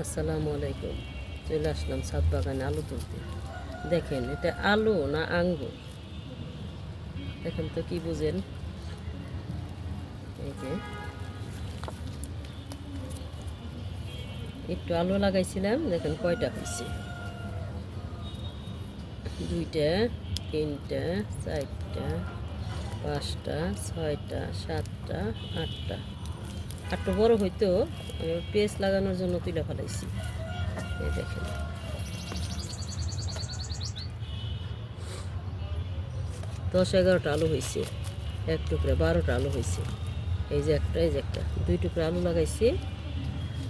আসসালামু আলাইকুম। চলে আসলাম ছাদ বাগানে আলু তুলতে। দেখেন এটা আলু না আঙ্গুর, দেখেন তো কি বুঝেন। এই যে একটু আলু লাগাইছিলাম, দেখেন কয়টা হয়েছে। 2টা, 3টা, 4টা, 5টা, 6টা, 7টা, 8টা। একটু বড় হইতো, পেঁয়াজ লাগানোর জন্য তুলে ফেলাইছি। এই দেখেন 10-11টা আলু হয়েছে, এক টুকরা 12টা আলু হয়েছে। এই যে একটা, এই যে একটা, 2 টুকরা আলু লাগাইছি।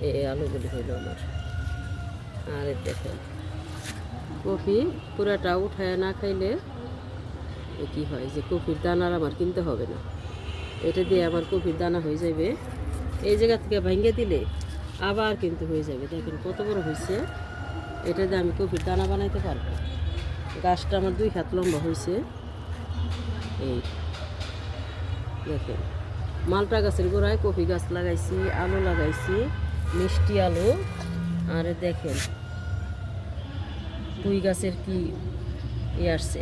এই আলুগুলি হইল আমার। আর এই দেখেন কপি পুরাটা উঠায় না খাইলে কি হয়, যে কপির দানার আমার কিনতে হবে না, এটা দিয়ে আমার কপির দানা হয়ে যাবে। এই জায়গা থেকে ভেঙে দিলে আবার কিন্তু হয়ে যাবে। দেখেন কত বড় হয়েছে, এটা দিয়ে আমি কপির দানা বানাইতে পারবো। গাছটা আমার 2 হাত লম্বা হয়েছে। এই দেখেন মালটা গাছের গোড়ায় কপি গাছ লাগাইছি, আলু লাগাইছি, মিষ্টি আলু। আর দেখেন পুঁই গাছের কি আসছে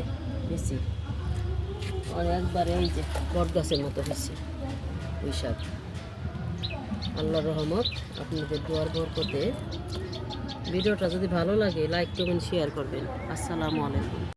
বেশি, আর একবারে এই যে বট গাছের মতো হয়েছে পুঁই শাক। আল্লাহর রহমত, আপনাদের দোয়ার বরকতে ভিডিওটা যদি ভালো লাগে লাইক কমেন্ট শেয়ার করবেন। আসসালামু আলাইকুম।